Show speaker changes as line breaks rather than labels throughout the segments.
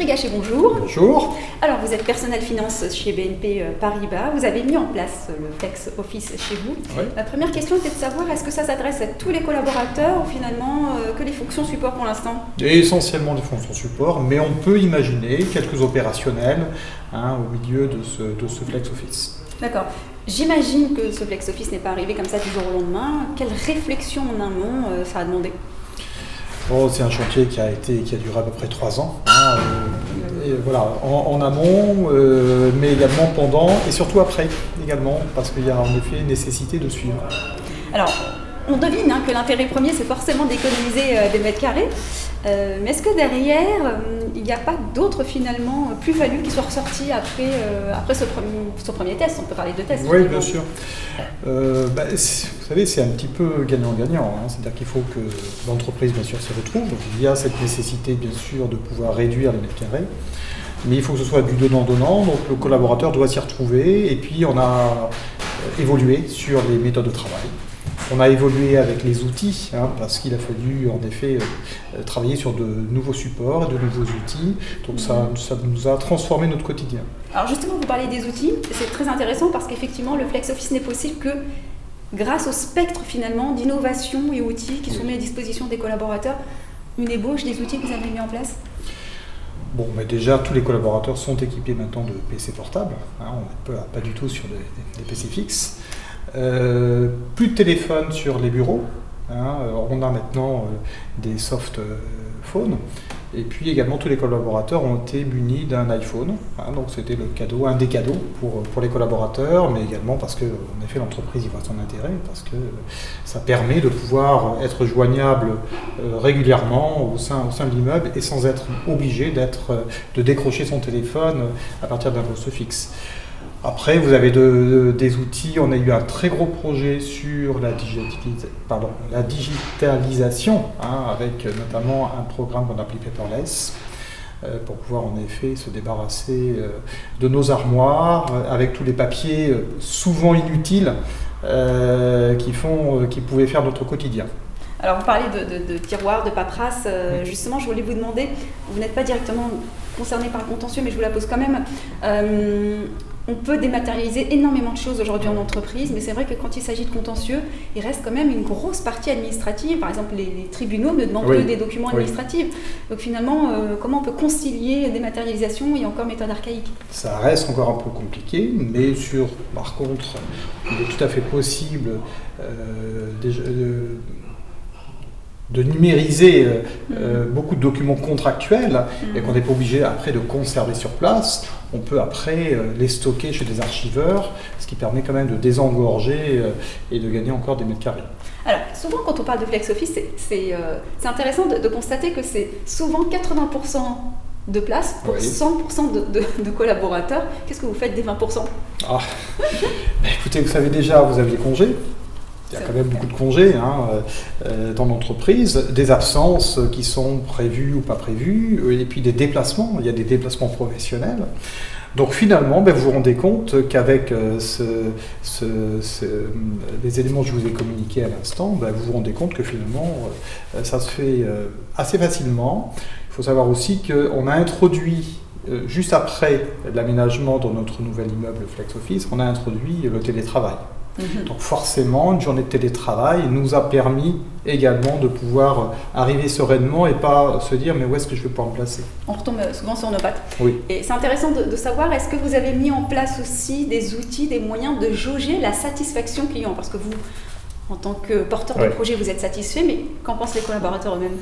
Gachet, bonjour.
Bonjour.
Alors, vous êtes personnel finance chez BNP Paribas. Vous avez mis en place le Flex Office chez vous.
Oui.
La première question était de savoir, est-ce que ça s'adresse à tous les collaborateurs ou finalement que les fonctions support pour l'instant?
Et essentiellement des fonctions support, mais on peut imaginer quelques opérationnels au milieu de ce Flex Office.
D'accord. J'imagine que ce Flex Office n'est pas arrivé comme ça du jour au lendemain. Quelle réflexion en amont ça a demandé?
C'est un chantier qui a duré à peu près 3 ans. Et voilà, en amont, mais également pendant et surtout après également, parce qu'il y a en effet nécessité de suivre.
Alors, on devine que l'intérêt premier, c'est forcément d'économiser des mètres carrés. Mais est-ce que derrière, il n'y a pas d'autres finalement plus-values qui sont ressorties après ce premier test? On peut parler de test.
Oui, bien sûr. Vous savez, c'est un petit peu gagnant-gagnant. C'est-à-dire qu'il faut que l'entreprise, bien sûr, s'y retrouve. Donc, il y a cette nécessité, bien sûr, de pouvoir réduire les mètres carrés. Mais il faut que ce soit du donnant-donnant. Donc, le collaborateur doit s'y retrouver. Et puis, on a évolué sur les méthodes de travail. On a évolué avec les outils, parce qu'il a fallu en effet travailler sur de nouveaux supports et de nouveaux outils. Donc ça nous a transformé notre quotidien.
Alors justement, vous parlez des outils, c'est très intéressant parce qu'effectivement, le Flex Office n'est possible que grâce au spectre finalement d'innovation et outils qui sont mis à disposition des collaborateurs. Une ébauche des outils que vous avez mis en place?
Mais déjà, tous les collaborateurs sont équipés maintenant de PC portables. On n'est pas du tout sur des PC fixes. Plus de téléphone sur les bureaux. On a maintenant des soft phones. Et puis également, tous les collaborateurs ont été munis d'un iPhone. Donc c'était un des cadeaux pour les collaborateurs, mais également parce que, en effet, l'entreprise y voit son intérêt, parce que ça permet de pouvoir être joignable régulièrement au sein de l'immeuble et sans être obligé de décrocher son téléphone à partir d'un poste fixe. Après, vous avez des outils. On a eu un très gros projet sur la digitalisation, avec notamment un programme qu'on appelle Paperless, pour pouvoir en effet se débarrasser de nos armoires, avec tous les papiers souvent inutiles qui pouvaient faire notre quotidien.
Alors, vous parlez de tiroirs, de paperasse. Justement, je voulais vous demander, vous n'êtes pas directement concerné par le contentieux, mais je vous la pose quand même. On peut dématérialiser énormément de choses aujourd'hui en entreprise, mais c'est vrai que quand il s'agit de contentieux, il reste quand même une grosse partie administrative. Par exemple, les tribunaux ne demandent que des documents administratifs. Donc finalement, comment on peut concilier dématérialisation et encore méthode archaïque?
Ça reste encore un peu compliqué, mais par contre, il est tout à fait possible de numériser beaucoup de documents contractuels et qu'on n'est pas obligé après de conserver sur place. On peut après les stocker chez des archiveurs, ce qui permet quand même de désengorger et de gagner encore des mètres carrés.
Alors, souvent quand on parle de Flex Office, c'est intéressant de constater que c'est souvent 80% de place pour 100% de collaborateurs. Qu'est-ce que vous faites des 20%?
Écoutez, vous savez déjà, vous avez des congés. Il y a quand même beaucoup de congés dans l'entreprise, des absences qui sont prévues ou pas prévues, et puis des déplacements. Il y a des déplacements professionnels. Donc finalement, vous vous rendez compte qu'avec les éléments que je vous ai communiqués à l'instant, vous vous rendez compte que finalement, ça se fait assez facilement. Il faut savoir aussi qu'on a introduit, juste après l'aménagement dans notre nouvel immeuble Flex Office, on a introduit le télétravail. Donc forcément, une journée de télétravail nous a permis également de pouvoir arriver sereinement et pas se dire mais où est-ce que je vais pouvoir me placer?
On retombe souvent sur nos pattes.
Oui.
Et c'est intéressant de savoir, est-ce que vous avez mis en place aussi des outils, des moyens de jauger la satisfaction client? Parce que vous, en tant que porteur de projet, vous êtes satisfait, mais qu'en pensent les collaborateurs eux-mêmes?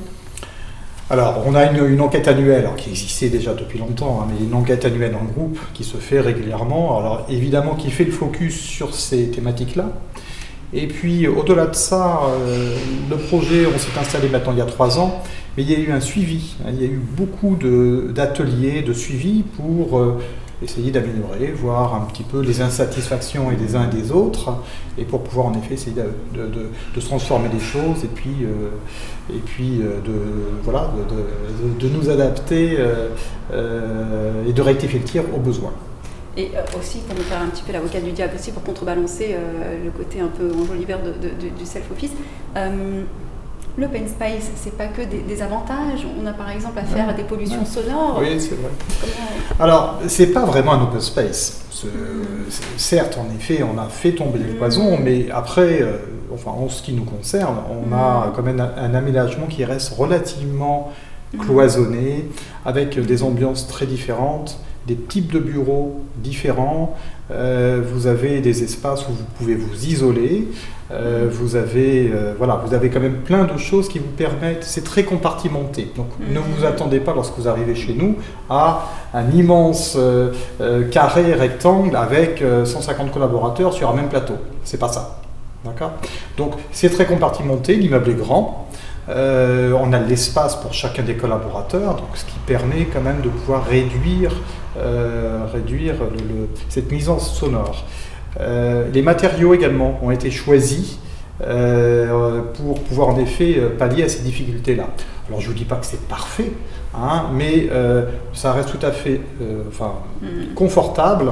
Alors, on a une enquête annuelle qui existait déjà depuis longtemps, mais une enquête annuelle en groupe qui se fait régulièrement. Alors, évidemment, qui fait le focus sur ces thématiques-là. Et puis, au-delà de ça, le projet, on s'est installé maintenant il y a 3 ans, mais il y a eu un suivi. Il y a eu beaucoup d'ateliers de suivi pour essayer d'améliorer, voir un petit peu les insatisfactions et des uns et des autres, et pour pouvoir en effet essayer de se transformer les choses et puis de nous adapter et de rectifier le tir au besoin.
Et aussi, pour me faire un petit peu l'avocat du diable aussi, pour contrebalancer le côté un peu enjoliveur du self-office, l'open space, c'est pas que des avantages. On a par exemple à faire des pollutions sonores.
Oui, c'est vrai. Alors, c'est pas vraiment un open space. Certes, en effet, on a fait tomber les cloisons, mais après, enfin, en ce qui nous concerne, on a quand même un aménagement qui reste relativement cloisonné, avec des ambiances très différentes, des types de bureaux différents. Vous avez des espaces où vous pouvez vous isoler. Vous avez quand même plein de choses qui vous permettent, c'est très compartimenté. Donc ne vous attendez pas lorsque vous arrivez chez nous à un immense carré rectangle avec 150 collaborateurs sur un même plateau. C'est pas ça. D'accord ? Donc c'est très compartimenté, l'immeuble est grand. On a l'espace pour chacun des collaborateurs, donc ce qui permet quand même de pouvoir réduire cette nuisance sonore. Les matériaux également ont été choisis pour pouvoir en effet pallier à ces difficultés-là. Alors je ne vous dis pas que c'est parfait, mais ça reste tout à fait confortable.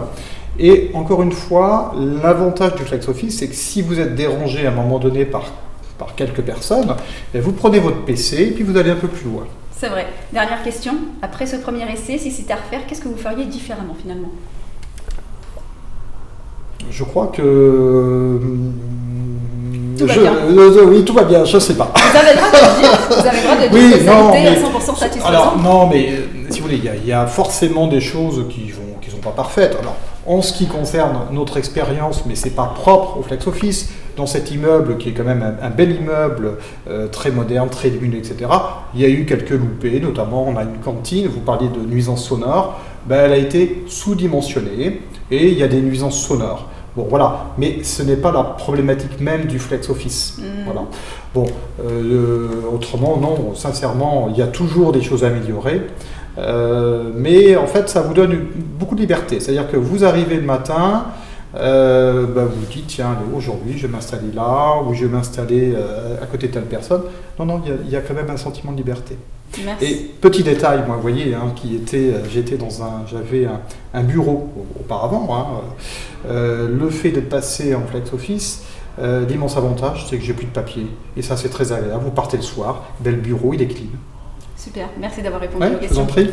Et encore une fois, l'avantage du flex office, c'est que si vous êtes dérangé à un moment donné par quelques personnes, vous prenez votre PC et puis vous allez un peu plus loin.
C'est vrai. Dernière question. Après ce premier essai, si c'était à refaire, qu'est-ce que vous feriez différemment finalement ?
Je crois que...
Tout va bien.
Oui, tout va bien, je ne sais pas.
Vous avez le droit de le dire. Vous avez le droit de dire que ça a été à 100% satisfaisant.
Alors, non, mais si vous voulez, il y a forcément des choses qui sont pas parfaites. Alors, en ce qui concerne notre expérience, mais c'est pas propre au Flex Office, dans cet immeuble qui est quand même un bel immeuble, très moderne, très lumineux, etc., il y a eu quelques loupés, notamment on a une cantine, vous parliez de nuisances sonores, elle a été sous-dimensionnée et il y a des nuisances sonores. Bon, voilà, mais ce n'est pas la problématique même du Flex Office. Voilà. Bon, autrement, non, sincèrement, il y a toujours des choses à améliorer. Mais en fait, ça vous donne beaucoup de liberté. C'est-à-dire que vous arrivez le matin, vous dites, tiens, aujourd'hui, je vais m'installer là, ou je vais m'installer à côté de telle personne. Non, il y a quand même un sentiment de liberté.
Merci.
Et petit détail, moi, vous voyez, j'avais un bureau auparavant. Le fait d'être passé en Flex Office, l'immense avantage, c'est que j'ai plus de papier. Et ça, c'est très agréable. Vous partez le soir, le bureau, il est clean.
Super, merci d'avoir répondu aux questions.
Je vous en prie.